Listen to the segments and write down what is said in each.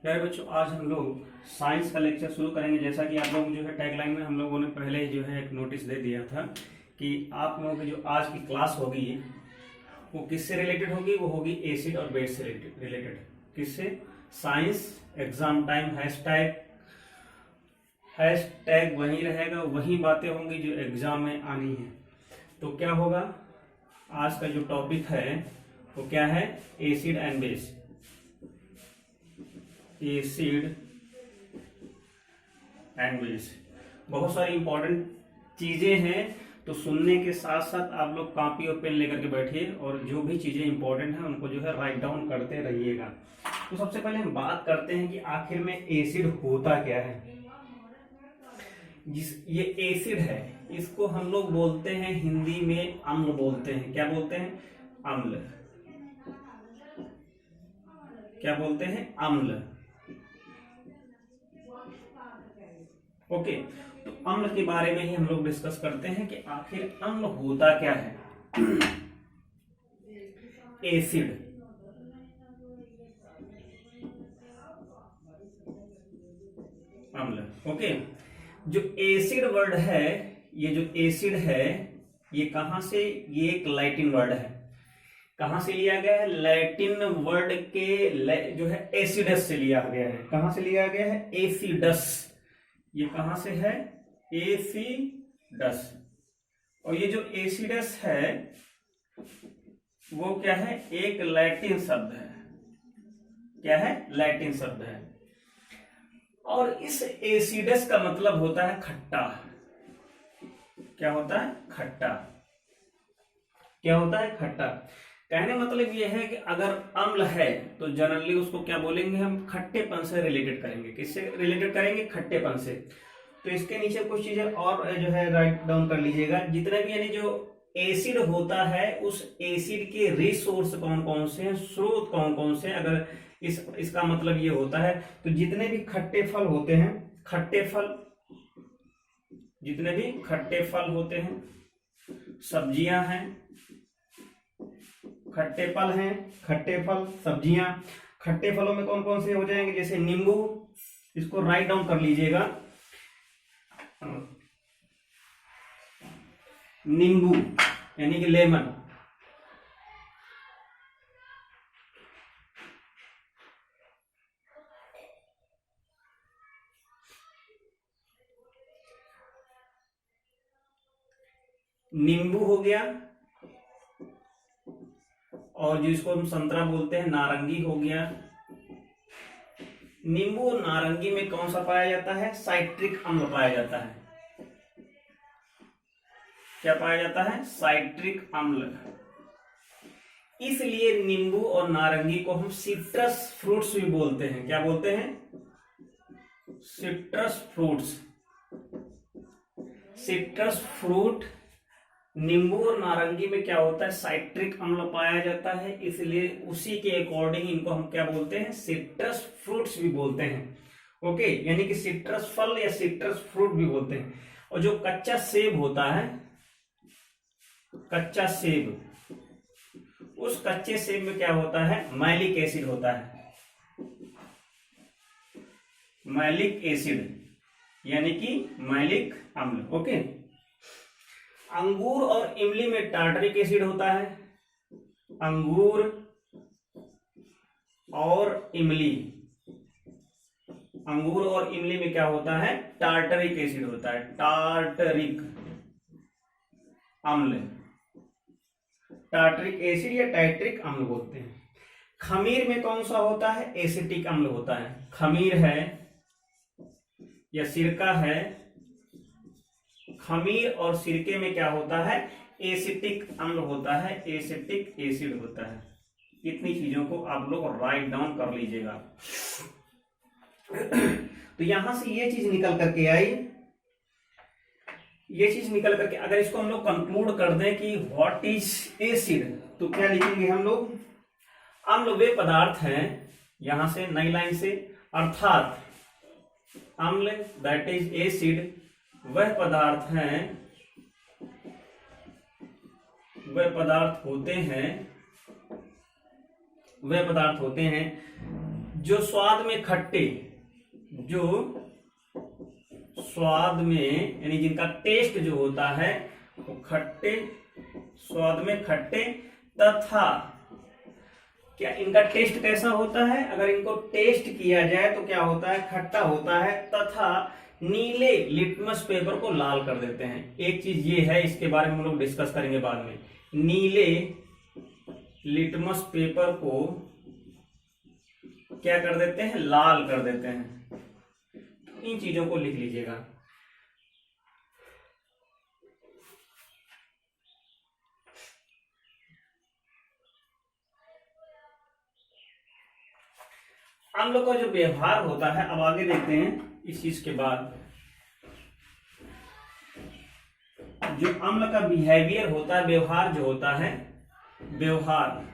प्यारे बच्चों, आज हम लोग साइंस का लेक्चर शुरू करेंगे। जैसा कि आप लोग जो है टैगलाइन में हम लोगों ने पहले ही जो है एक नोटिस दे दिया था कि आप लोगों की जो आज की क्लास होगी वो किससे रिलेटेड होगी। वो होगी एसिड और बेस से रिलेटेड। किससे? साइंस एग्जाम टाइम हैशटैग वही रहेगा, वही बातें होंगी जो एग्जाम में आनी है। तो क्या होगा, आज का जो टॉपिक है वो क्या है? Acid and base. Acid and base, बहुत सारी इंपॉर्टेंट चीजें हैं। तो सुनने के साथ साथ आप लोग कॉपी और पेन लेकर के बैठिए और जो भी चीजें इंपॉर्टेंट हैं उनको जो है राइट डाउन करते रहिएगा। तो सबसे पहले हम बात करते हैं कि आखिर में एसिड होता क्या है। ये एसिड है, इसको हम लोग बोलते हैं हिंदी में अम्ल बोलते हैं। क्या बोलते हैं? अम्ल। क्या बोलते हैं? अम्ल। ओके, तो अम्ल के बारे में ही हम लोग डिस्कस करते हैं कि आखिर अम्ल होता क्या है। एसिड, अम्ल। ओके, जो एसिड वर्ड है, ये जो एसिड है ये कहां से? ये एक लैटिन वर्ड है। कहां से लिया गया है? लैटिन वर्ड के जो है एसिडस से लिया गया है। कहां से लिया गया है? एसिडस। ये कहां से है? एसिडस। और ये जो एसिडस है वो क्या है? एक लैटिन शब्द है। क्या है? लैटिन शब्द है। और इस एसिडस का मतलब होता है खट्टा। क्या होता है? खट्टा। क्या होता है? खट्टा। कहने मतलब यह है कि अगर अम्ल है तो जनरली उसको क्या बोलेंगे? हम खट्टेपन से रिलेटेड करेंगे। किससे रिलेटेड करेंगे? खट्टेपन से। तो इसके नीचे कुछ चीजें और जो है राइट डाउन कर लीजिएगा। जितने भी यानी जो एसिड होता है उस एसिड के रिसोर्स कौन कौन से हैं, स्रोत कौन कौन से हैं। अगर इसका मतलब ये होता है तो जितने भी खट्टे फल होते हैं, खट्टे फल, जितने भी खट्टे फल होते हैं, सब्जियां हैं, खट्टे फल हैं, खट्टे फल, सब्जियां। खट्टे फलों में कौन कौन से हो जाएंगे? जैसे नींबू, इसको राइट डाउन कर लीजिएगा। नींबू यानी कि लेमन। नींबू हो गया, और जो इसको हम संतरा बोलते हैं नारंगी हो गया। नींबू और नारंगी में कौन सा पाया जाता है? साइट्रिक अम्ल पाया जाता है। क्या पाया जाता है? साइट्रिक अम्ल। इसलिए नींबू और नारंगी को हम सिट्रस फ्रूट्स भी बोलते हैं। क्या बोलते हैं? Citrus fruits. सिट्रस फ्रूट, नींबू और नारंगी में क्या होता है? साइट्रिक अम्ल पाया जाता है, इसलिए उसी के अकॉर्डिंग इनको हम क्या बोलते हैं? सिट्रस फ्रूट्स भी बोलते हैं। ओके, यानी कि सिट्रस फल या सिट्रस फ्रूट भी बोलते हैं। और जो कच्चा सेब होता है, कच्चा सेब, उस कच्चे सेब में क्या होता है? मैलिक एसिड होता है। मैलिक एसिड यानी कि मैलिक अम्ल। ओके, अंगूर और इमली में टार्टरिक एसिड होता है। अंगूर और इमली, अंगूर और इमली में क्या होता है? टार्टरिक एसिड होता है। टार्टरिक अम्ल, टार्टरिक एसिड या टाइट्रिक अम्ल बोलते हैं। खमीर में कौन सा होता है? एसिटिक अम्ल होता है। खमीर है या सिरका है, खमीर और सिरके में क्या होता है? एसिटिक अम्ल होता है, एसिटिक एसिड होता है। इतनी चीजों को आप लोग राइट डाउन कर लीजिएगा। तो यहां से ये चीज निकल करके आई, ये चीज निकल करके अगर इसको हम लोग कंक्लूड कर दें कि व्हाट इज एसिड, तो क्या लिखेंगे हम लोग? अम्ल वे पदार्थ हैं, यहां से नई लाइन से, अर्थात अम्ल दैट इज एसिड वह पदार्थ हैं, वह पदार्थ होते हैं जो स्वाद में खट्टे, जो स्वाद में यानी जिनका टेस्ट जो होता है वो खट्टे, स्वाद में खट्टे तथा, क्या इनका टेस्ट कैसा होता है? अगर इनको टेस्ट किया जाए तो क्या होता है? खट्टा होता है तथा नीले लिटमस पेपर को लाल कर देते हैं। एक चीज ये है, इसके बारे में हम लोग डिस्कस करेंगे बाद में। नीले लिटमस पेपर को क्या कर देते हैं? लाल कर देते हैं। इन चीजों को लिख लीजिएगा। अम्ल का जो व्यवहार होता है, अब आगे देखते हैं इस चीज के बाद। जो अम्ल का बिहेवियर होता है, व्यवहार जो होता है, व्यवहार,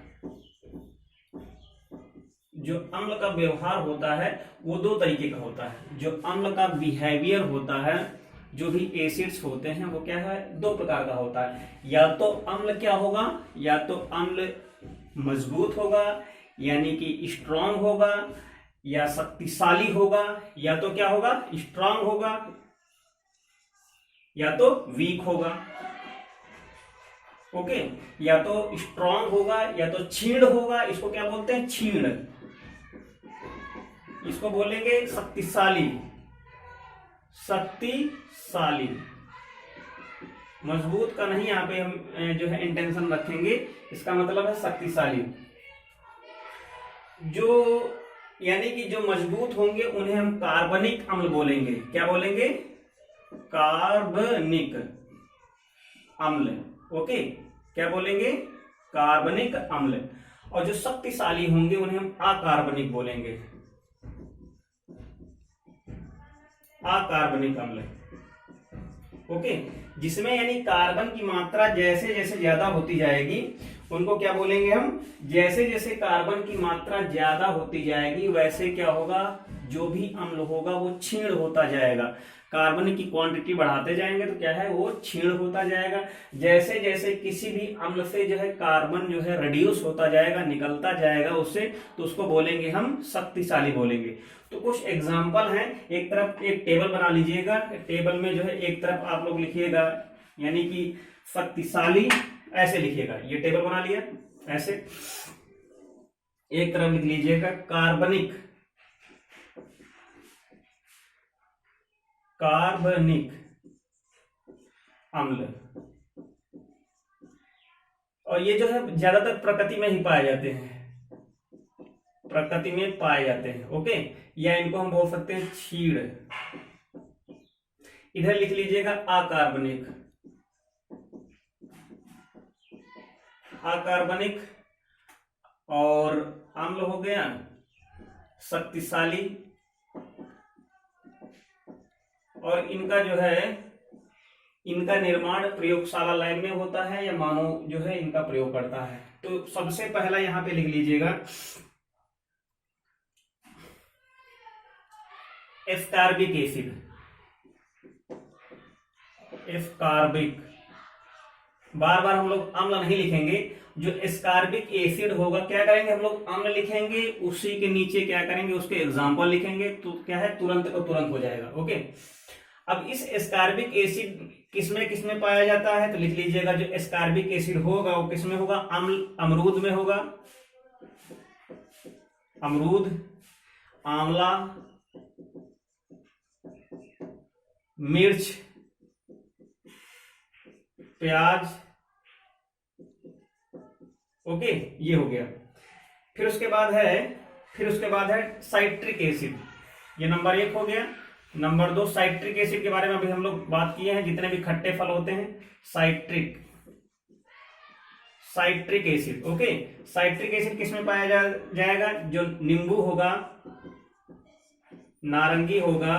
जो अम्ल का व्यवहार होता है वो दो तरीके का होता है। जो अम्ल का बिहेवियर होता है, जो भी एसिड्स होते हैं वो क्या है? दो प्रकार का होता है। या तो अम्ल क्या होगा? या तो अम्ल मजबूत होगा यानी कि स्ट्रांग होगा या शक्तिशाली होगा, या तो क्या होगा? स्ट्रांग होगा या तो वीक होगा। ओके, या तो स्ट्रांग होगा या तो क्षीण होगा। इसको क्या बोलते हैं? क्षीण। इसको बोलेंगे शक्तिशाली, शक्तिशाली। मजबूत का नहीं यहाँ पे हम जो है इंटेंशन रखेंगे, इसका मतलब है शक्तिशाली। जो यानी कि जो मजबूत होंगे उन्हें हम कार्बनिक अम्ल बोलेंगे। क्या बोलेंगे? कार्बनिक अम्ल। ओके, क्या बोलेंगे? कार्बनिक अम्ल। और जो शक्तिशाली होंगे उन्हें हम अकार्बनिक बोलेंगे, अकार्बनिक अम्ल। ओके, जिसमें यानी कार्बन की मात्रा जैसे जैसे ज्यादा होती जाएगी उनको क्या बोलेंगे हम? जैसे जैसे कार्बन की मात्रा ज्यादा होती जाएगी वैसे क्या होगा? जो भी अम्ल होगा वो क्षीण होता जाएगा। कार्बन की क्वांटिटी बढ़ाते जाएंगे तो क्या है? वो क्षीण होता जाएगा। जैसे जैसे किसी भी अम्ल से जो है कार्बन जो है रिड्यूस होता जाएगा, निकलता जाएगा उससे, तो उसको बोलेंगे हम शक्तिशाली बोलेंगे। तो कुछ एग्जाम्पल हैं। एक तरफ एक टेबल बना लीजिएगा, टेबल में जो है एक तरफ आप लोग लिखिएगा यानी कि शक्तिशाली ऐसे लिखिएगा। ये टेबल बना लिया ऐसे, एक तरफ लिख लीजिएगा कार्बनिक, कार्बनिक अम्ल। और ये जो है ज्यादातर प्रकृति में ही पाए जाते हैं, प्रकृति में पाए जाते हैं। ओके, या इनको हम बोल सकते हैं क्षीण। इधर लिख लीजिएगा अकार्बनिक, अकार्बनिक। और अम्ल हो गया शक्तिशाली। और इनका जो है, इनका निर्माण प्रयोगशाला लैब में होता है या मानव जो है इनका प्रयोग करता है। तो सबसे पहला यहां पे लिख लीजिएगा एस्कार्बिक एसिड, एस्कार्बिक। बार बार हम लोग अम्ल नहीं लिखेंगे। जो एस्कार्बिक एसिड होगा क्या करेंगे हम लोग? अम्ल लिखेंगे, उसी के नीचे क्या करेंगे? उसके एग्जाम्पल लिखेंगे, तो क्या है? तुरंत को तुरंत हो जाएगा। ओके, अब इस एस्कार्बिक एसिड किसमें पाया जाता है? तो लिख लीजिएगा जो एस्कार्बिक एसिड होगा वो किसमें होगा? अमरूद में होगा, अमरूद, आंवला, मिर्च, प्याज। ओके, ये हो गया। फिर उसके बाद है साइट्रिक एसिड। ये नंबर 1 हो गया। नंबर 2 साइट्रिक एसिड के बारे में अभी हम लोग बात किए हैं। जितने भी खट्टे फल होते हैं, citric acid. Okay, citric acid किसमें पाया जाएगा? जो नींबू होगा, नारंगी होगा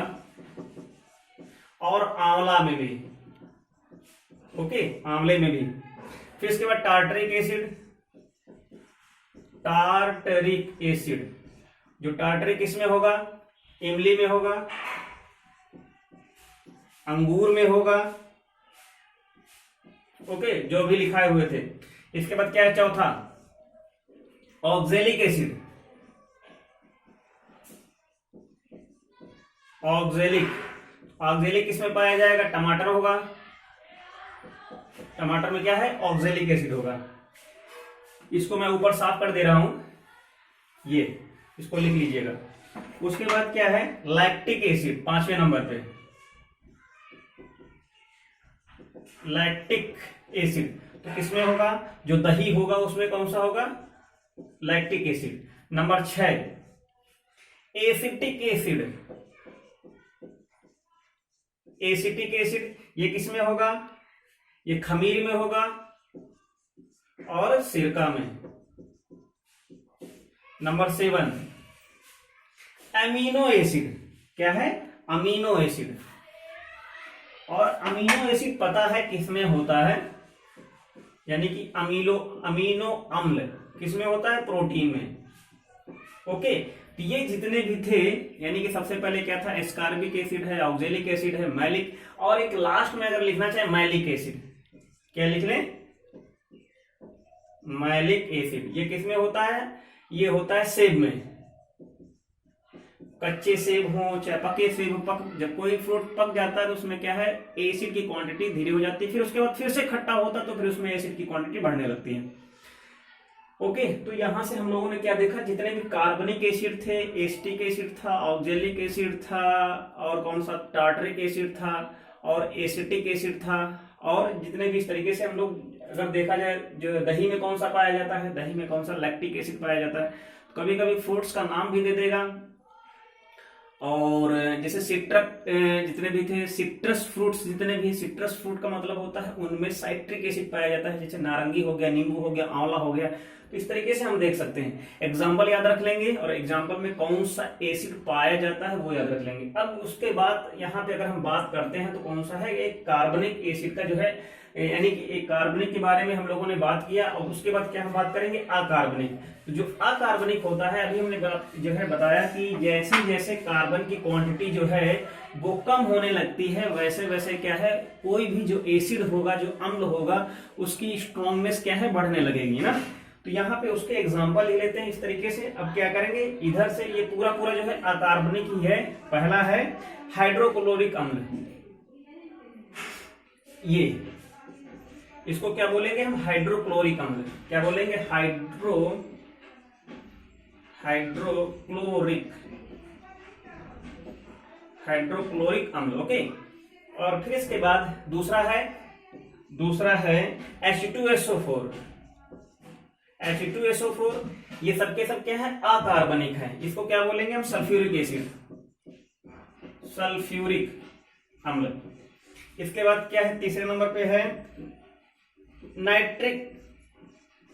और आंवला में भी। ओके, आंवले में भी। फिर इसके बाद टार्टरिक एसिड, टार्टरिक एसिड। जो टार्टरिक किसमें होगा? इमली में होगा, अंगूर में होगा। ओके, जो भी लिखाए हुए थे। इसके बाद क्या है? चौथा ऑक्जेलिक एसिड, ऑक्जेलिक, ऑक्जेलिक किसमें पाया जाएगा? टमाटर होगा, टमाटर में क्या है? ऑक्जेलिक एसिड होगा। इसको मैं ऊपर साफ कर दे रहा हूं, ये इसको लिख लीजिएगा। उसके बाद क्या है? लैक्टिक एसिड 5वें नंबर पे, लैक्टिक एसिड तो किसमें होगा? जो दही होगा उसमें कौन सा होगा? Lactic acid. Number 6 acetic acid, acetic acid ये किसमें होगा? ये खमीर में होगा और सिरका में। नंबर 7 अमीनो एसिड, क्या है? Amino acid. और अमीनो एसिड पता है किसमें होता है? यानी कि अमीनो अम्ल किसमें होता है? प्रोटीन में। ओके, तो ये जितने भी थे, यानी कि सबसे पहले क्या था? एस्कार्बिक एसिड है, ऑक्जेलिक एसिड है, मैलिक, और एक लास्ट में अगर लिखना चाहे मैलिक एसिड, क्या लिख लें? Malic acid. ये किसमें होता है? ये होता है सेब में। कच्चे सेब हो चाहे पके सेब हो, जब कोई फ्रूट पक जाता है तो उसमें क्या है? एसिड की क्वांटिटी धीरे हो जाती है, फिर उसके बाद फिर से खट्टा होता है तो फिर उसमें एसिड की क्वांटिटी बढ़ने लगती है। ओके, तो यहां से हम लोगों ने क्या देखा? जितने भी कार्बनिक एसिड थे, एसिटिक एसिड था, ऑक्जेलिक एसिड था, और कौन सा? टार्टरिक एसिड था, और एसिटिक एसिड था, और जितने भी इस तरीके से हम लोग अगर देखा जाए, जो दही में कौन सा पाया जाता है? दही में कौन सा? लैक्टिक एसिड पाया जाता है। कभी कभी फ्रूट्स का नाम भी दे देगा, और जैसे सिट्रक जितने भी थे, सिट्रस फ्रूट्स जितने भी, सिट्रस फ्रूट का मतलब होता है उनमें साइट्रिक एसिड पाया जाता है, जैसे नारंगी हो गया, नींबू हो गया, आंवला हो गया। तो इस तरीके से हम देख सकते हैं। एग्जाम्पल याद रख लेंगे और एग्जाम्पल में कौन सा एसिड पाया जाता है वो याद रख लेंगे। अब उसके बाद यहाँ पे अगर हम बात करते हैं तो कौन सा है? एक कार्बनिक एसिड का जो है, यानी कि एक कार्बनिक के बारे में हम लोगों ने बात किया, और उसके बाद क्या हम बात करेंगे? अकार्बनिक। तो जो अकार्बनिक होता है, अभी हमने जो है बताया कि जैसे जैसे कार्बन की क्वांटिटी जो है वो कम होने लगती है, वैसे वैसे क्या है? कोई भी जो एसिड होगा, जो अम्ल होगा, उसकी स्ट्रॉन्गनेस क्या है? बढ़ने लगेगी ना। तो यहाँ पे उसके एग्जाम्पल ले लेते हैं इस तरीके से। अब क्या करेंगे? इधर से ये पूरा पूरा जो है अकार्बनिक ही है। पहला है हाइड्रोक्लोरिक अम्ल, ये इसको क्या बोलेंगे हम? हाइड्रोक्लोरिक अम्ल। क्या बोलेंगे? हाइड्रोक्लोरिक अम्ल। ओके, और फिर इसके बाद दूसरा है H2SO4। H2SO4 ये सबके सब क्या है? अकार्बनिक है। इसको क्या बोलेंगे हम? सल्फ्यूरिक एसिड, सल्फ्यूरिक अम्ल। इसके बाद क्या है? तीसरे नंबर पे है नाइट्रिक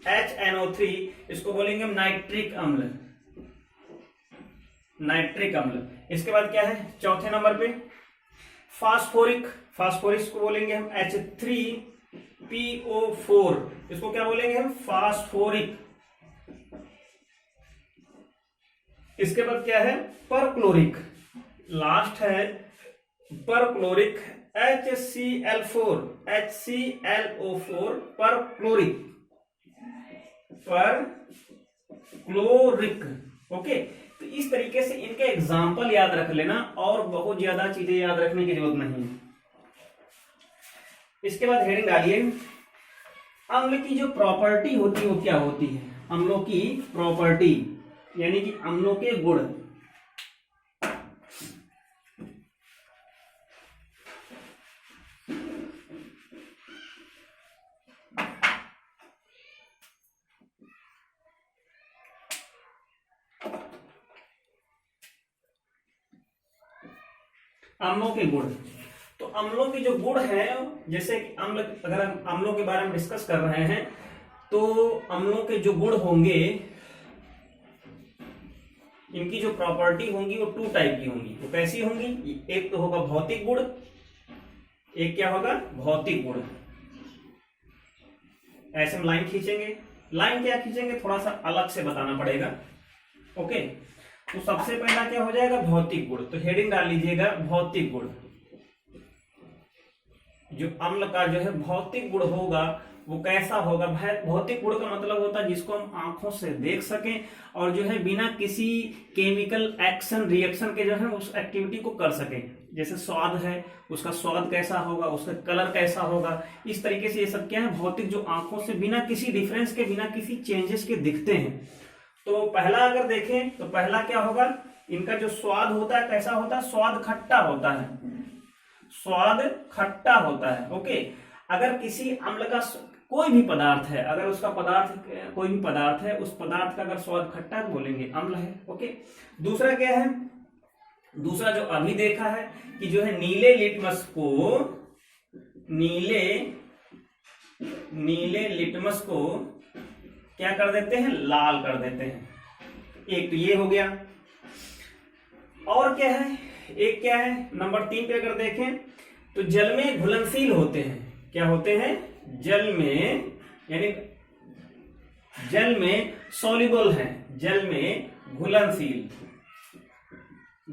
HNO3, इसको बोलेंगे हम नाइट्रिक अम्ल, नाइट्रिक अम्ल। इसके बाद क्या है? चौथे नंबर पे फास्फोरिक, फास्फोरिक को बोलेंगे हम H3PO4, इसको क्या बोलेंगे हम? फास्फोरिक। इसके बाद क्या है? परक्लोरिक, लास्ट है perchloric HCl4, HClO4, perchloric, perchloric. Okay, तो इस तरीके से इनके एग्जाम्पल याद रख लेना, और बहुत ज्यादा चीजें याद रखने की जरूरत नहीं है। इसके बाद हेडिंग डालिए, अम्ल की जो प्रॉपर्टी होती है वो क्या होती है? अम्लों की प्रॉपर्टी यानी कि अम्लों के गुण। अम्लों के गुण, तो अम्लों के जो गुण हैं, जैसे कि अम्ल, अगर हम अम्लों के बारे में डिस्कस कर रहे हैं तो अम्लों के जो गुण होंगे, इनकी जो प्रॉपर्टी होंगी वो 2 टाइप की होंगी। वो कैसी होंगी? एक तो होगा भौतिक गुण, एक क्या होगा? भौतिक गुण। ऐसे हम लाइन खींचेंगे, लाइन क्या खींचेंगे थोड़ा सा अलग से बताना पड़ेगा। ओके, तो सबसे पहला क्या हो जाएगा? भौतिक गुण। तो हेडिंग डाल लीजिएगा भौतिक गुण। जो अम्ल का जो है भौतिक गुण होगा वो कैसा होगा। भौतिक गुण का मतलब होता है जिसको हम आंखों से देख सकें और जो है बिना किसी केमिकल एक्शन रिएक्शन के जो है उस एक्टिविटी को कर सकें। जैसे स्वाद है, उसका स्वाद कैसा होगा, उसका कलर कैसा होगा, इस तरीके से ये सब क्या है भौतिक जो आंखों से बिना किसी डिफरेंस के, बिना किसी चेंजेस के दिखते हैं। तो पहला अगर देखें तो पहला क्या होगा, इनका जो स्वाद होता है कैसा होता है, स्वाद खट्टा होता है, स्वाद खट्टा होता है। ओके, अगर किसी अम्ल का कोई भी पदार्थ है, अगर उसका पदार्थ कोई भी पदार्थ है, उस पदार्थ का अगर स्वाद खट्टा है बोलेंगे अम्ल है। ओके, दूसरा क्या है, दूसरा जो अभी देखा है कि जो है नीले लिटमस को, नीले लिटमस को क्या कर देते हैं, लाल कर देते हैं। एक तो ये हो गया, और क्या है, एक क्या है नंबर 3 पे अगर देखें तो जल में घुलनशील होते हैं। क्या होते हैं, जल में, यानी जल में सॉल्युबल है, जल में घुलनशील,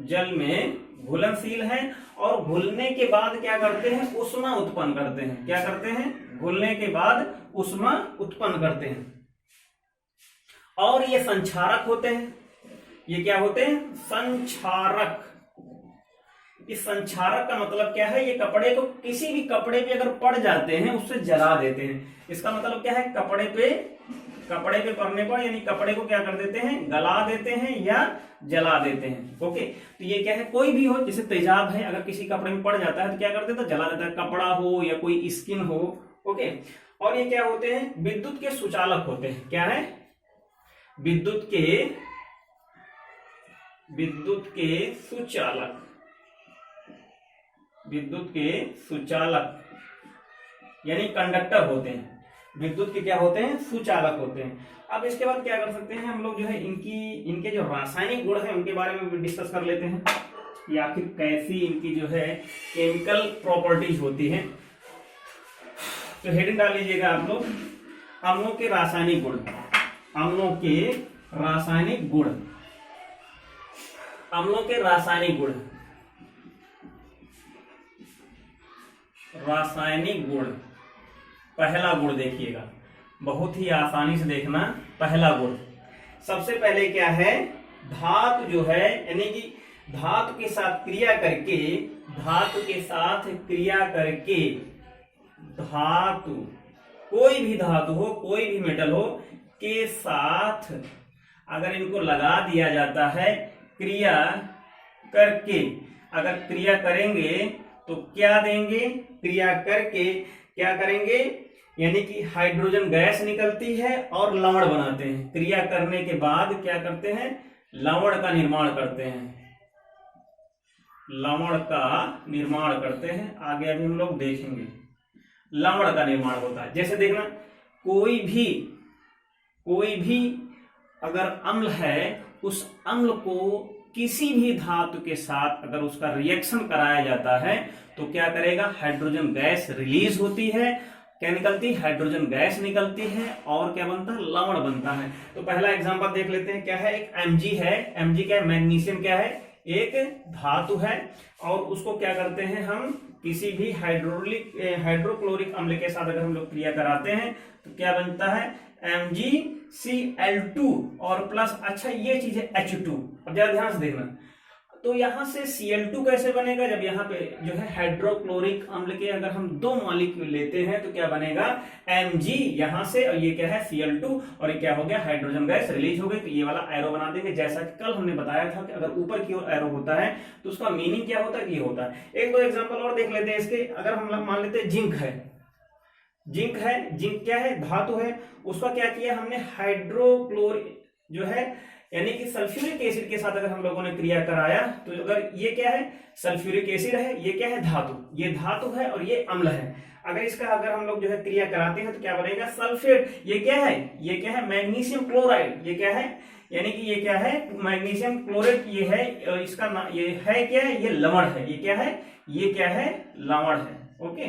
जल में घुलनशील है और घुलने के बाद क्या करते हैं, ऊष्मा उत्पन्न करते हैं। क्या करते हैं, घुलने के बाद ऊष्मा उत्पन्न करते हैं। और ये संक्षारक होते हैं। ये क्या होते हैं, संक्षारक। इस संक्षारक का मतलब क्या है, ये कपड़े को, किसी भी कपड़े पे अगर पड़ जाते हैं उससे जला देते हैं। इसका मतलब क्या है, कपड़े पे पड़ने पर यानी कपड़े को क्या कर देते हैं, गला देते हैं या जला देते हैं। ओके, तो ये क्या है, कोई भी हो, जैसे तेजाब है, अगर किसी कपड़े में पड़ जाता है तो क्या कर देता है, जला देता है, कपड़ा हो या कोई स्किन हो। ओके, और ये क्या होते हैं, विद्युत के सुचालक होते हैं। क्या है, विद्युत के सुचालक, विद्युत के सुचालक यानी कंडक्टर होते हैं। विद्युत के क्या होते हैं, सुचालक होते हैं। अब इसके बाद क्या कर सकते हैं हम लोग, जो है इनके जो रासायनिक गुण है उनके बारे में भी डिस्कस कर लेते हैं, या आखिर कैसी इनकी जो है केमिकल प्रॉपर्टीज होती है। तो हेडिंग डाल लीजिएगा आप लोग, अम्लों के रासायनिक गुण, अम्लों के रासायनिक गुण, अम्लों के रासायनिक गुण, रासायनिक गुण। पहला गुण देखिएगा, बहुत ही आसानी से देखना। पहला गुण सबसे पहले क्या है, धातु जो है, यानी कि धातु के साथ क्रिया करके, धातु के साथ क्रिया करके, धातु कोई भी धातु हो, कोई भी मेटल हो के साथ अगर इनको लगा दिया जाता है, क्रिया करके, अगर क्रिया करेंगे तो क्या देंगे, क्रिया करके क्या करेंगे, यानी कि हाइड्रोजन गैस निकलती है और लवण बनाते हैं। क्रिया करने के बाद क्या करते हैं, लवण का निर्माण करते हैं, लवण का निर्माण करते हैं। आगे अभी हम लोग देखेंगे लवण का निर्माण होता है। जैसे देखना, कोई भी अगर अम्ल है, उस अम्ल को किसी भी धातु के साथ अगर उसका रिएक्शन कराया जाता है तो क्या करेगा, हाइड्रोजन गैस रिलीज होती है। क्या निकलती है, हाइड्रोजन गैस निकलती है और क्या बनता है, लवण बनता है। तो पहला एग्जांपल देख लेते हैं, क्या है, एक Mg है। Mg क्या है, मैग्नीशियम क्या है, एक धातु है, और उसको क्या करते हैं हम, किसी भी हाइड्रोक्लोरिक अम्ल के साथ अगर हम लोग क्रिया कराते हैं तो क्या बनता है, MgCl2 और प्लस, अच्छा ये चीज है H2। अब जरा ध्यान से देखना, तो यहां से Cl2 कैसे बनेगा, जब यहाँ पे जो है हाइड्रोक्लोरिक अम्ल के अगर हम 2 मॉलिक्यूल लेते हैं तो क्या बनेगा, Mg यहां से, और ये क्या है Cl2, और ये क्या हो गया, हाइड्रोजन गैस रिलीज हो गई। तो ये वाला एरो बना देंगे, जैसा कि कल हमने बताया था कि अगर ऊपर की ओर एरो होता है तो उसका मीनिंग क्या होता है, ये होता है। एक दो एग्जाम्पल और देख लेते हैं इसके। अगर हम मान लेते हैं जिंक है, जिंक क्या है, धातु है, उसका क्या किया हमने, हाइड्रोक्लोरिक जो है यानी कि सल्फ्यूरिक एसिड के साथ अगर हम लोगों ने क्रिया कराया तो अगर ये क्या है, सल्फ्यूरिक एसिड है, ये क्या है, धातु, ये धातु है और ये अम्ल है। अगर इसका अगर हम लोग जो है क्रिया कराते हैं तो क्या बनेगा, सल्फेट। ये क्या है, मैग्नीशियम क्लोराइड। ये क्या है, यानी कि ये क्या है, मैग्नीशियम क्लोराइड। ये है, इसका ये है क्या है, ये लवण है। ये क्या है, लवण है। ओके,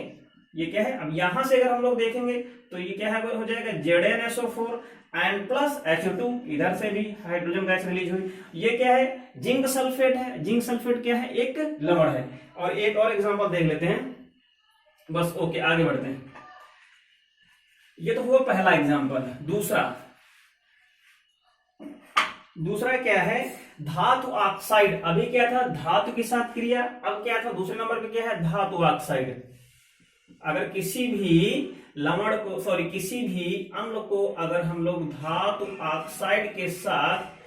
ये क्या है, अब यहां से अगर हम लोग देखेंगे तो ये क्या है, हो जाएगा ZnSO4 एंड प्लस H2। इधर से भी हाइड्रोजन गैस रिलीज हुई। ये क्या है, जिंक सल्फेट है। जिंक सल्फेट क्या है, एक लवण है। और एक और एग्जांपल देख लेते हैं, बस ओके, आगे बढ़ते हैं। ये तो हुआ पहला एग्जाम्पल। दूसरा क्या है, धातु ऑक्साइड। अभी क्या था, धातु के साथ क्रिया, अब क्या था दूसरे नंबर पे क्या है, धातु ऑक्साइड। अगर किसी भी लवण को, सॉरी किसी भी अम्ल को अगर हम लोग धातु ऑक्साइड के साथ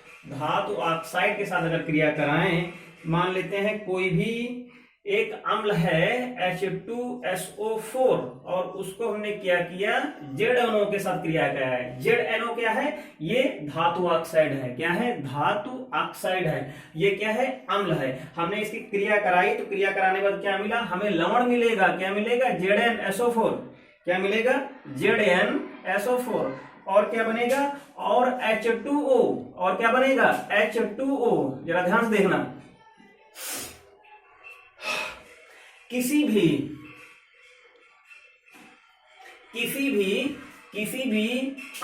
अगर क्रिया कराएं, मान लेते हैं कोई भी एक अम्ल है H2SO4 और उसको हमने क्या किया, ZNO के साथ क्रिया कराया है। ZNO क्या है, ये धातु ऑक्साइड है। क्या है, धातु ऑक्साइड है। ये क्या है, अम्ल है। हमने इसकी क्रिया कराई तो क्रिया कराने के बाद क्या मिला, हमें लवण मिलेगा। क्या मिलेगा, ZnSO4। क्या मिलेगा, ZnSO4। और क्या बनेगा, और H2O। और क्या बनेगा, H2O। जरा ध्यान से देखना, किसी भी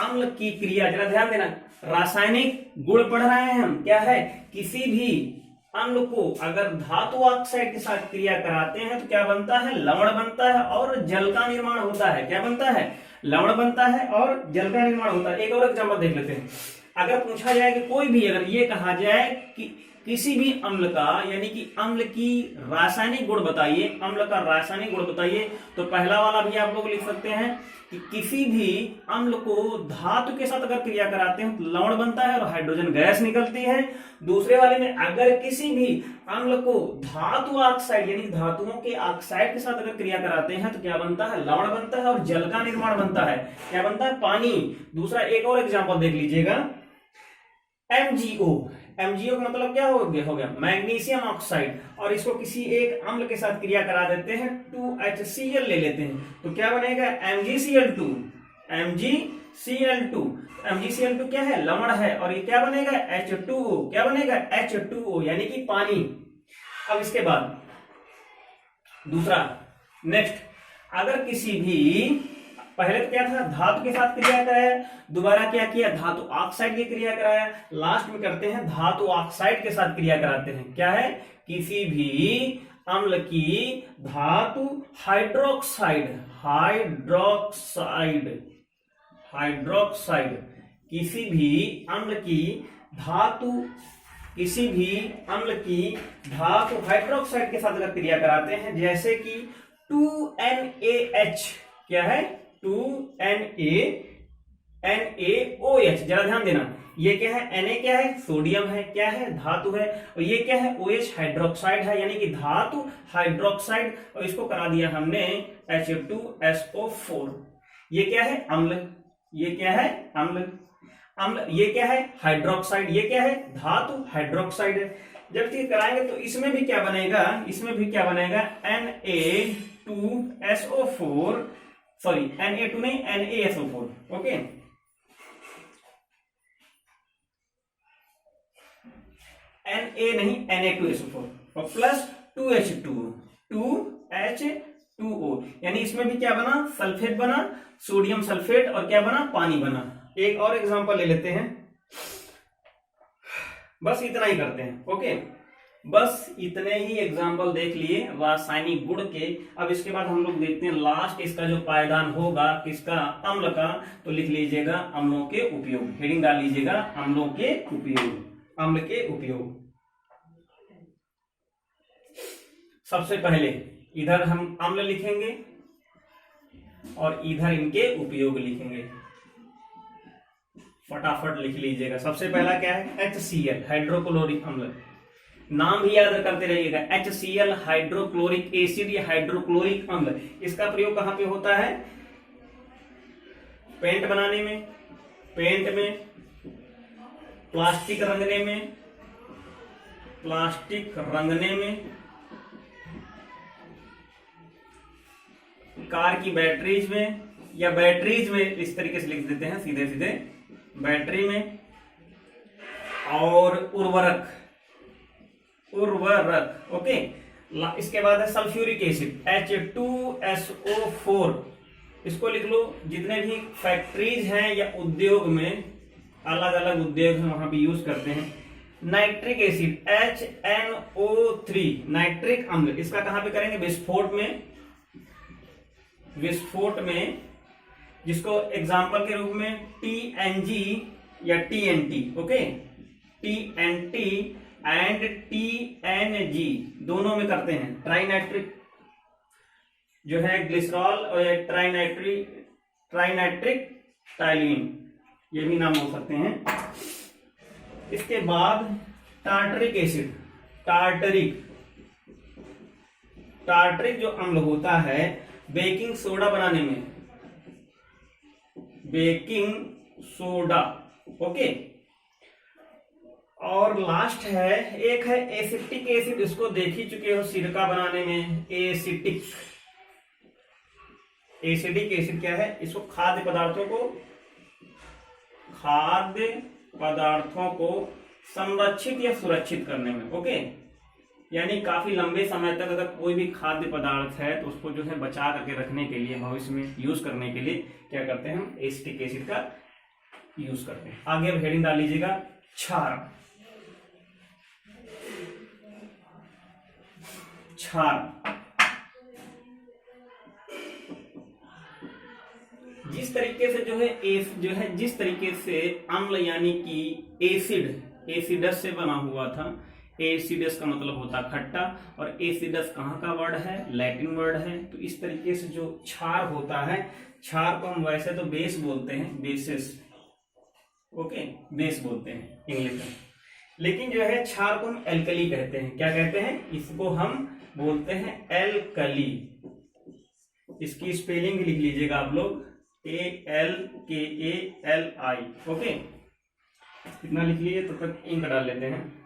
अम्ल की क्रिया, जरा ध्यान देना, रासायनिक गुण पढ़ रहे हैं हम। क्या है, किसी भी अम्ल को अगर धातु ऑक्साइड के साथ क्रिया कराते हैं तो क्या बनता है, लवण बनता है और जल का निर्माण होता है। क्या बनता है, लवण बनता है और जल का निर्माण होता है। एक और एग्जांपल देख लेते हैं। अगर पूछा जाए कि कोई भी, अगर ये कहा जाए कि किसी भी अम्ल का, यानी कि अम्ल की रासायनिक गुण बताइए, अम्ल का रासायनिक गुण बताइए, तो पहला वाला भी आप लोग लिख सकते हैं कि किसी भी अम्ल को धातु के साथ अगर क्रिया कराते हैं तो लवण बनता है और हाइड्रोजन गैस निकलती है। दूसरे वाले में अगर किसी भी अम्ल को धातु ऑक्साइड, यानी धातुओं के ऑक्साइड के साथ अगर क्रिया कराते हैं तो क्या बनता है, लवण बनता है और जल का निर्माण बनता है। क्या बनता है, पानी। दूसरा एक और एग्जाम्पल देख लीजिएगा, MgO का मतलब क्या हो गया, मैग्नीशियम ऑक्साइड। और इसको किसी एक अम्ल के साथ क्रिया करा देते हैं, 2HCl ले लेते हैं, तो क्या बनेगा, MgCl2। MgCl2 क्या है, लवण है। और ये क्या बनेगा, H2O। क्या बनेगा, H2O, यानी कि पानी। अब इसके बाद दूसरा, नेक्स्ट, अगर किसी भी, पहले तो क्या था, धातु के साथ क्रिया कराया, दोबारा क्या किया, धातु ऑक्साइड की क्रिया कराया, लास्ट में करते हैं धातु ऑक्साइड के साथ क्रिया कराते हैं। क्या है, किसी भी अम्ल की धातु हाइड्रोक्साइड, किसी भी अम्ल की धातु हाइड्रोक्साइड के साथ अगर क्रिया कराते हैं, जैसे कि 2NaH, क्या है, 2NaOH। जरा ध्यान देना, ये क्या है, Na क्या है, सोडियम है, क्या है, धातु है, और ये क्या है, OH हाइड्रोक्साइड है, यानी कि धातु हाइड्रोक्साइड, और इसको करा दिया हमने H2SO4। ये क्या है, अम्ल। ये क्या है, अम्ल। ये क्या है, हाइड्रोक्साइड। ये क्या है, धातु हाइड्रोक्साइड है। जब ये कराएंगे तो इसमें भी क्या बनेगा, Na2SO4, सॉरी Na2 नहीं, NaSO4। ओके, Na नहीं, Na2SO4 और प्लस 2H2O, यानी इसमें भी क्या बना, सल्फेट बना, सोडियम सल्फेट, और क्या बना, पानी बना। एक और एग्जांपल ले लेते हैं, बस इतना ही करते हैं। ओके, बस इतने ही एग्जाम्पल देख लिए रासायनिक गुण के। अब इसके बाद हम लोग देखते हैं लास्ट, इसका जो पायदान होगा किसका, अम्ल का, तो लिख लीजिएगा अम्लों के उपयोग। हेडिंग डाल लीजिएगा अम्लों के उपयोग, अम्ल के उपयोग। सबसे पहले इधर हम अम्ल लिखेंगे और इधर इनके उपयोग लिखेंगे। फटाफट लिख लीजिएगा। सबसे पहला क्या है, HCl, हाइड्रोक्लोरिक अम्ल। नाम भी याद करते रहिएगा, HCl हाइड्रोक्लोरिक एसिड या हाइड्रोक्लोरिक अम्ल। इसका प्रयोग कहां पे होता है, पेंट बनाने में, प्लास्टिक रंगने में, कार की बैटरीज में, या बैटरीज में, इस तरीके से लिख देते हैं सीधे सीधे, बैटरी में। और उर्वरक। ओके, इसके बाद है सल्फ्यूरिक एसिड, H2SO4। इसको लिख लो। जितने भी फैक्ट्रीज हैं या उद्योग में, अलग अलग उद्योग हैं, वहां भी यूज करते हैं। नाइट्रिक एसिड, HNO3, नाइट्रिक अम्ल। इसका कहां पे करेंगे, विस्फोट में, विस्फोट में, जिसको एग्जाम्पल के रूप में TNG या TNT, okay, TNT and TNG दोनों में करते हैं। ट्राइनाइट्रिक जो है ग्लिसरॉल और ट्राइनाइट्रिक टाइलिन, ये भी नाम हो सकते हैं। इसके बाद टार्टरिक एसिड, टार्टरिक जो अम्ल होता है बेकिंग सोडा बनाने में, बेकिंग सोडा, ओके। और लास्ट है, एक है एसिटिक एसिड, इसको देख ही चुके हो सिरका बनाने में, एसिटिक एसिड क्या है, इसको खाद्य पदार्थों को संरक्षित या सुरक्षित करने में, ओके, यानी काफी लंबे समय तक अगर कोई भी खाद्य पदार्थ है तो उसको जो है बचा करके रखने के लिए, भविष्य में यूज करने के लिए क्या करते हैं हम, एसिटिक एसिड का यूज करते हैं। आगे अब हेडिंग डाल लीजिएगा, क्षार। जिस तरीके से जिस तरीके से अम्ल यानी कि एसिडस से बना हुआ था, एसिडस का मतलब होता है खट्टा, और एसिडस कहाँ का वर्ड है, लैटिन वर्ड है। तो इस तरीके से जो क्षार होता है, क्षार को हम वैसे तो बेस बोलते हैं, बेसिस, ओके, बेस बोलते हैं इंग्लिश में, लेकिन जो है क्षार को हम एल्कली कहते हैं। क्या कहते हैं, इसको हम बोलते हैं एल्कली। इसकी स्पेलिंग लिख लीजिएगा आप लोग, ALKALI, ओके। कितना लिख लीजिए, तब तक इंक डाल लेते हैं।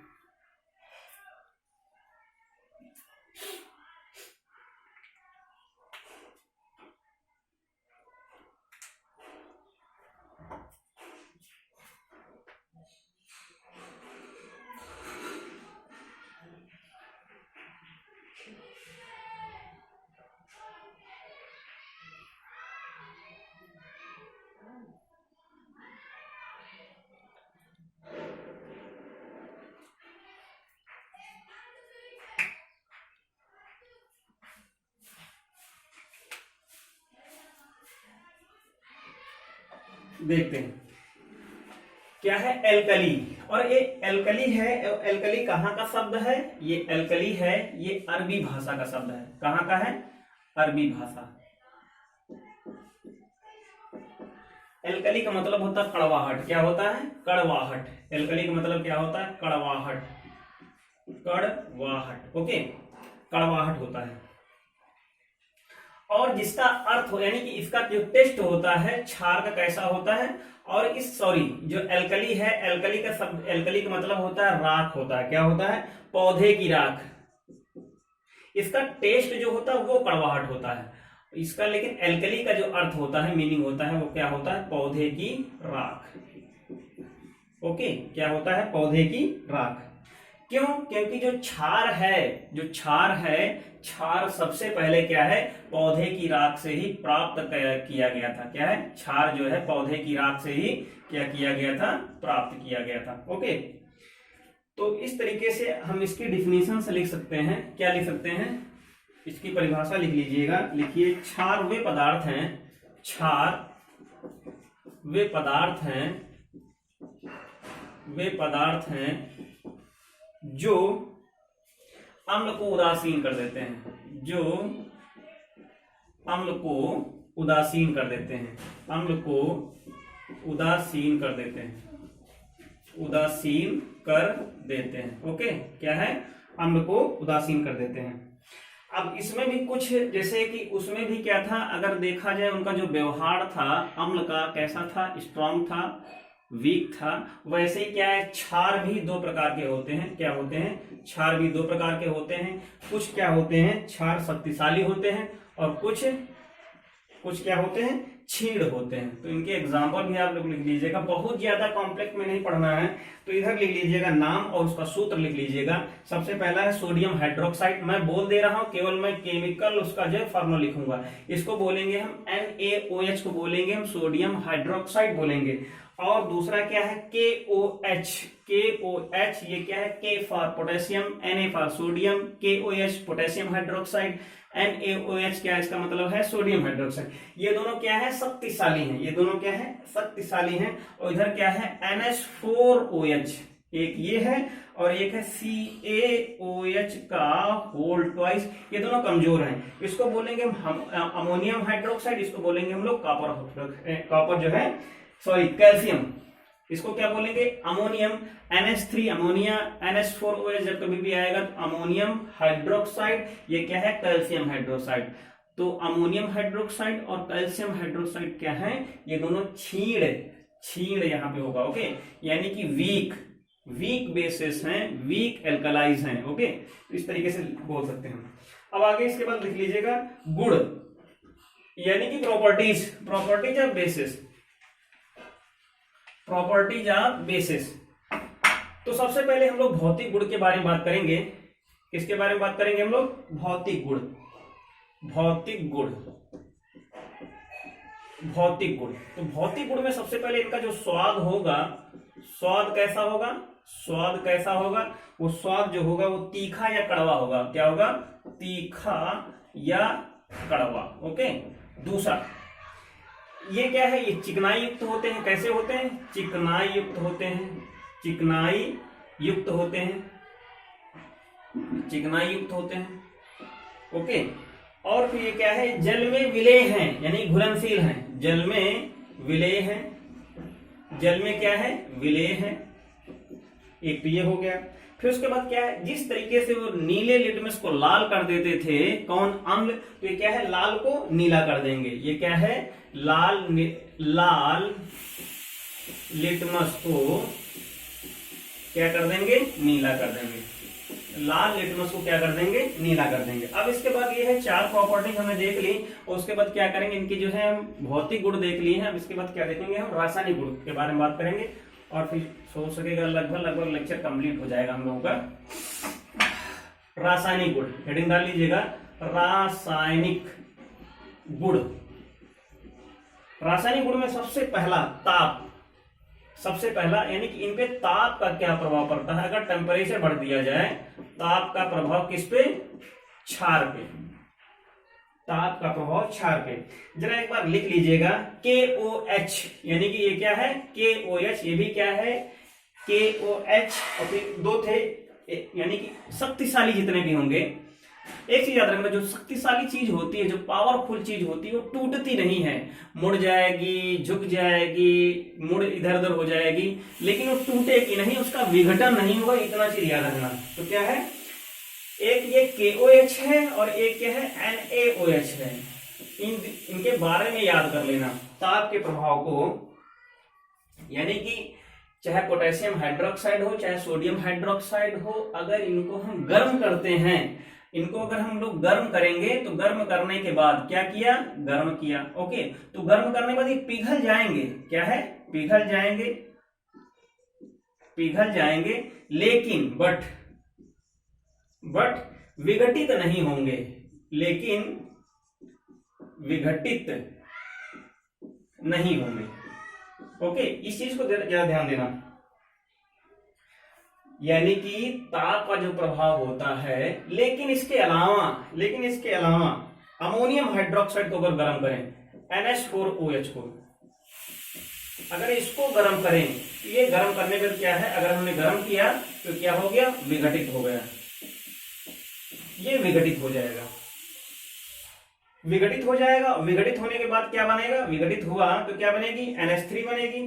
देखते हैं क्या है एल्कली, और ये एल्कली है। एल्कली कहाँ का शब्द है, ये एल्कली है, ये अरबी भाषा का शब्द है। कहाँ का है, अरबी भाषा। एल्कली का मतलब होता है कड़वाहट। क्या होता है, कड़वाहट। एल्कली का मतलब क्या होता है, कड़वाहट, ओके, कड़वाहट होता है। और जिसका अर्थ हो, यानी कि इसका जो टेस्ट होता है क्षार का कैसा होता है। और इस जो एल्कली है, एल्कली का शब्द, एल्कली का मतलब होता है राख होता है। क्या होता है, पौधे की राख। इसका टेस्ट जो होता है वो कड़वाहट होता है इसका, लेकिन एल्कली का जो अर्थ होता है, मीनिंग होता है, वो क्या होता है, पौधे की राख, ओके। क्या होता है, पौधे की राख। क्यों, क्योंकि जो क्षार है, क्षार सबसे पहले क्या है, पौधे की राख से ही प्राप्त किया गया था। क्या है, क्षार जो है पौधे की राख से ही क्या किया गया था, प्राप्त किया गया था, ओके। तो इस तरीके से हम इसकी डिफिनीशन से लिख सकते हैं। क्या लिख सकते हैं, इसकी परिभाषा लिख लीजिएगा। लिखिए, क्षार वे पदार्थ हैं जो अम्ल को उदासीन कर देते हैं, ओके। क्या है, अम्ल को उदासीन कर देते हैं। अब इसमें भी कुछ, जैसे कि उसमें भी क्या था, अगर देखा जाए उनका जो व्यवहार था अम्ल का, कैसा था, स्ट्रांग था, वीक था। वैसे ही क्या है, क्षार भी दो प्रकार के होते हैं। क्या होते हैं, क्षार भी दो प्रकार के होते हैं। कुछ क्या होते हैं, क्षार शक्तिशाली होते हैं, और कुछ क्या होते हैं, क्षीण होते हैं। तो इनके एग्जाम्पल भी आप लोग लिख लीजिएगा। बहुत ज्यादा कॉम्प्लेक्स में नहीं पढ़ना है, तो इधर लिख लीजिएगा नाम और उसका सूत्र लिख लीजिएगा। सबसे पहला है सोडियम हाइड्रोक्साइड। मैं बोल दे रहा हूं, केवल मैं केमिकल उसका जो फॉर्मूला लिखूंगा। इसको बोलेंगे हम NaOH को बोलेंगे हम सोडियम हाइड्रोक्साइड बोलेंगे। और दूसरा क्या है KOH। KOH ये क्या है, K for potassium, Na for sodium, KOH potassium hydroxide, NaOH क्या है, इसका मतलब है सोडियम हाइड्रोक्साइड। ये दोनों क्या है, शक्तिशाली हैं, ये दोनों क्या है, शक्तिशाली हैं। और इधर क्या है, NH4OH, एक ये है और एक है CaOH का होल ट्वाइस, ये दोनों कमजोर हैं। इसको बोलेंगे हम अमोनियम हाइड्रोक्साइड, इसको बोलेंगे हम लोग कॉपर जो है, सॉरी कैल्शियम, इसको क्या बोलेंगे, अमोनियम। NH3 अमोनिया, NH4OH जब कभी भी आएगा तो अमोनियम हाइड्रोक्साइड, ये क्या है, कैल्शियम हाइड्रोक्साइड। तो अमोनियम हाइड्रोक्साइड और कैल्शियम हाइड्रोक्साइड क्या है, ये दोनों छीड़ यहां पे होगा। ओके, यानी कि वीक बेसिस हैं, वीक एल्कलाइज हैं। ओके, तो इस तरीके से बोल सकते हैं। अब आगे इसके बाद लिख लीजिएगा गुण, यानी कि properties of basis, properties of basis. तो सबसे पहले हम लोग भौतिक गुण के बारे में बात करेंगे। किसके बारे में बात करेंगे हम लोग, भौतिक गुण। तो भौतिक गुण में सबसे पहले इनका जो स्वाद होगा, स्वाद कैसा होगा, वो स्वाद जो होगा वो तीखा या कड़वा होगा। क्या होगा, तीखा या कड़वा। ओके, दूसरा ये क्या है, ये चिकनाई युक्त होते हैं। कैसे होते हैं, चिकनाई युक्त होते हैं। ओके, और फिर ये क्या है, जल में विलेय हैं, यानी घुलनशील हैं, जल में विलेय हैं। एक तो ये हो गया। फिर उसके बाद क्या है, जिस तरीके से वो नीले लिटमस को लाल कर देते थे, कौन, अम्ल, तो ये क्या है, लाल को नीला कर देंगे। ये क्या है, लाल लिटमस को क्या कर देंगे, नीला कर देंगे। लाल लिटमस को क्या कर देंगे, नीला कर देंगे। अब इसके बाद ये है 4 प्रॉपर्टीज हमने देख ली, और उसके बाद क्या करेंगे, इनकी जो है भौतिक गुण देख लिए हैं। अब इसके बाद क्या देखेंगे, हम रासायनिक गुण के बारे में बात करेंगे, और फिर सोच सकेगा लगभग लेक्चर कंप्लीट हो जाएगा हम लोगों का। रासायनिक गुण, हेडिंग डाल लीजिएगा, रासायनिक गुण। रासायनिक गुण में सबसे पहला ताप, यानी कि इनपे ताप का क्या प्रभाव पड़ता है। अगर टेम्परेचर बढ़ दिया जाए, ताप का प्रभाव किस पे, क्षार पे, ताप का प्रभाव क्षार पे। जरा एक बार लिख लीजिएगा KOH, यानी कि ये क्या है, KOH, ये भी क्या है, KOH, और फिर 2 थे, यानी कि शक्तिशाली जितने भी होंगे। एक चीज याद रखना, जो शक्तिशाली चीज होती है, जो पावरफुल चीज होती है, वो टूटती नहीं है, मुड़ जाएगी, झुक जाएगी, मुड़ इधर उधर हो जाएगी, लेकिन वो टूटेगी नहीं, उसका विघटन नहीं होगा। इतना चीज याद रखना। तो क्या है, एक ये KOH है और एक क्या है, NaOH है। इनके बारे में याद कर लेना, ताप के प्रभाव को, यानी कि चाहे पोटेशियम हाइड्रोक्साइड हो, चाहे सोडियम हाइड्रोक्साइड हो, अगर इनको हम गर्म करते हैं, इनको अगर हम लोग गर्म करेंगे, तो गर्म करने के बाद क्या किया, गर्म किया। ओके, तो गर्म करने के बाद ये पिघल जाएंगे। क्या है, पिघल जाएंगे, लेकिन बट विघटित नहीं होंगे, ओके, इस चीज को जरा ध्यान देना। यानी कि ताप का जो प्रभाव होता है, लेकिन इसके अलावा अमोनियम हाइड्रोक्साइड को अगर गर्म करें, NH4OH को अगर इसको गर्म करें, ये गर्म करने पर क्या है, अगर हमने गर्म किया तो क्या हो गया, विघटित हो गया। ये विघटित हो जाएगा। विघटित होने के बाद क्या बनेगा, विघटित हुआ तो क्या बनेगी, NH3 बनेगी,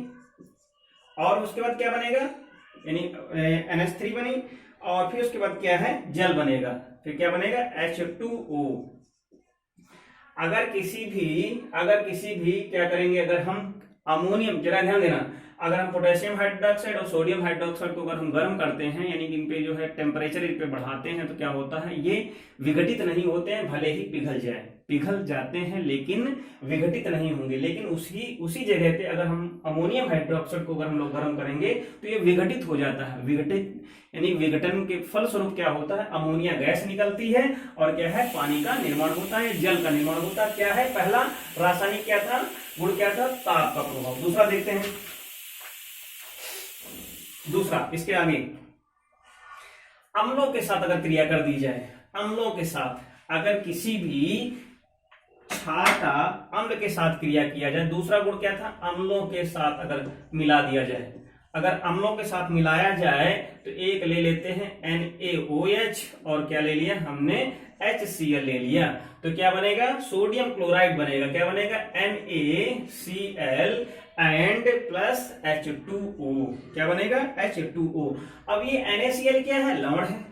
और उसके बाद क्या बनेगा, यानी NH3 बनी, और फिर उसके बाद क्या है, जल बनेगा। फिर क्या बनेगा, H2O। अगर किसी भी क्या करेंगे, अगर हम अमोनियम, जरा ध्यान देना, अगर हम पोटेशियम हाइड्रोक्साइड और सोडियम हाइड्रोक्साइड को अगर हम गर्म करते हैं, यानी कि इन पे जो है टेम्परेचर इन पे बढ़ाते हैं, तो क्या होता है, ये विघटित नहीं होते हैं, भले ही पिघल जाते हैं, लेकिन विघटित नहीं होंगे। लेकिन उसी जगह पे अगर हम अमोनियम हाइड्रोक्साइड को अगर हम लोग गर्म करेंगे, तो ये विघटित हो जाता है। यानी विघटन के फलस्वरूप क्या होता है, अमोनिया गैस निकलती है, और क्या है, पानी का निर्माण होता है, जल का निर्माण होता है। क्या है, पहला रासायनिक क्या था, गुण क्या था, ताप का प्रभाव। दूसरा देखते हैं, दूसरा इसके आगे, अम्लों के साथ अगर क्रिया कर दी जाए, अम्लों के साथ अगर किसी भी क्षार का अम्ल के साथ क्रिया किया जाए, दूसरा गुण क्या था, अम्लों के साथ अगर मिला दिया जाए, अगर अम्लों के साथ मिलाया जाए तो एक ले लेते हैं NaOH और क्या ले लिया हमने, HCl ले लिया, तो क्या बनेगा, सोडियम क्लोराइड बनेगा, क्या बनेगा, NaCl एंड प्लस H2O, क्या बनेगा, H2O। अब ये NaCl क्या है, लवण है,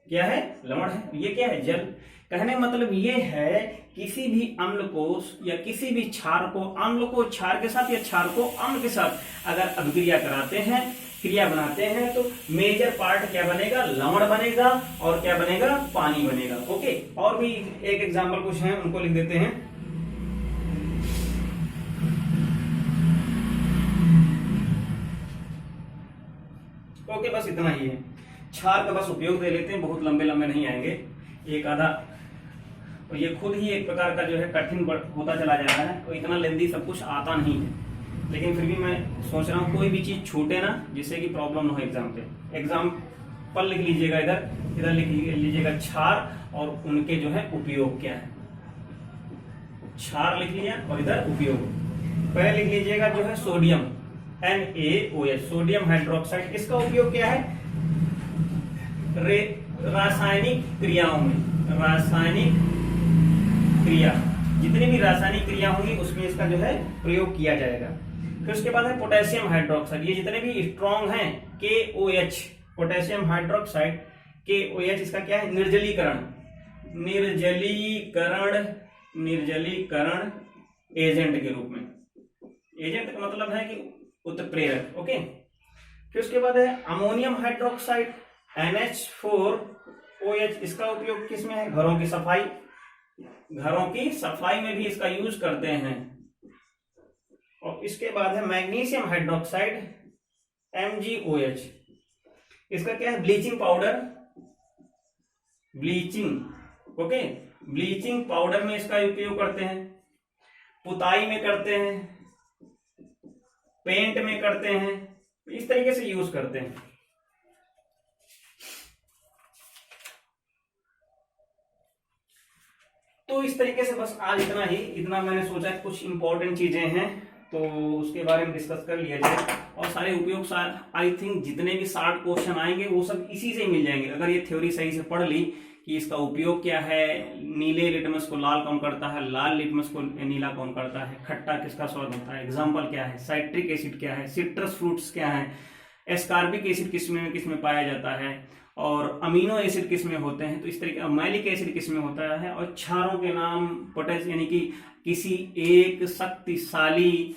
क्या है, लवण है, ये क्या है, जल। कहने मतलब ये है किसी भी अम्ल को या किसी भी क्षार को, अम्ल को क्षार के साथ या क्षार को अम्ल के साथ अगर अभिक्रिया कराते हैं, क्रिया बनाते हैं, तो मेजर पार्ट क्या बनेगा, लवण बनेगा और क्या बनेगा, पानी बनेगा। ओके, और भी एक एग्जांपल कुछ है उनको लिख देते हैं। ओके, बस इतना ही है, क्षार का बस उपयोग दे लेते हैं, बहुत लंबे लंबे नहीं आएंगे, एक आधा, और ये खुद ही एक प्रकार का जो है कठिन होता चला जा रहा है, तो इतना लेंदी सब कुछ आता नहीं है, लेकिन फिर भी मैं सोच रहा हूँ कोई भी चीज छूटे ना, जिससे कि प्रॉब्लम ना हो एग्जाम पे। एग्जाम्पल लिख लीजिएगा, इधर इधर लिख लीजिएगा क्षार और उनके जो है उपयोग क्या है, क्षार लिख लिया और इधर उपयोग। पहले लिख लीजिएगा जो है सोडियम, NaOH, सोडियम हाइड्रोक्साइड, इसका उपयोग क्या है, रासायनिक क्रियाओं में, रासायनिक क्रिया, जितनी भी रासायनिक क्रिया होंगी उसमें इसका जो है प्रयोग किया जाएगा। फिर उसके बाद है पोटेशियम हाइड्रोक्साइड, ये जितने भी स्ट्रॉन्ग हैं, KOH, पोटेशियम हाइड्रोक्साइड, KOH, इसका क्या है, निर्जलीकरण, निर्जलीकरण, निर्जलीकरण एजेंट के रूप में। एजेंट का मतलब है कि उत्प्रेरक। ओके, फिर उसके बाद है अमोनियम हाइड्रोक्साइड, NH4OH, इसका उपयोग किसमें है, घरों की सफाई, घरों की सफाई में भी इसका यूज करते हैं। और इसके बाद है मैग्नीशियम हाइड्रोक्साइड, MgOH, इसका क्या है, bleaching powder, bleaching, okay, bleaching powder में इसका उपयोग करते हैं, पुताई में करते हैं, पेंट में करते हैं, इस तरीके से यूज करते हैं। तो इस तरीके से बस आज इतना ही, इतना मैंने सोचा कुछ इंपॉर्टेंट चीजें हैं तो उसके बारे में डिस्कस कर लिया जाए, और सारे उपयोग आई थिंक जितने भी 60 क्वेश्चन आएंगे वो सब इसी से मिल जाएंगे, अगर ये थ्योरी सही से पढ़ ली कि इसका उपयोग क्या है, नीले लिटमस को लाल कौन करता है, लाल लिटमस को नीला कौन करता है, खट्टा किसका स्वाद होता है, एग्जाम्पल क्या है, साइट्रिक एसिड क्या है, सिट्रस फ्रूट्स क्या है, एस्कार्बिक एसिड किसमें पाया जाता है, और अमीनो एसिड किसमें होते हैं, तो इस तरीके मैलिक एसिड किसमें होता है, और क्षारों के नाम, पोटेश यानी कि किसी एक शक्तिशाली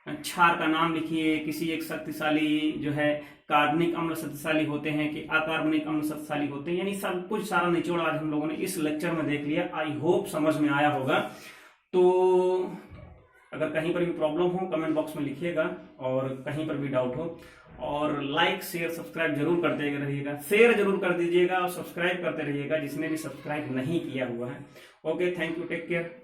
क्षार का नाम लिखिए, किसी एक शक्तिशाली जो है कार्बनिक अम्ल शक्तिशाली होते हैं कि अकार्बनिक अम्ल शक्तिशाली होते हैं, यानी सब कुछ सारा निचोड़ आज हम लोगों ने इस लेक्चर में देख लिया। आई होप समझ में आया होगा। तो अगर कहीं पर भी प्रॉब्लम हो कमेंट बॉक्स में लिखिएगा, और कहीं पर भी डाउट हो, और लाइक शेयर सब्सक्राइब जरूर करते रहिएगा, शेयर जरूर कर दीजिएगा और सब्सक्राइब करते रहिएगा जिसने भी सब्सक्राइब नहीं किया हुआ है। Okay, thank you, take care.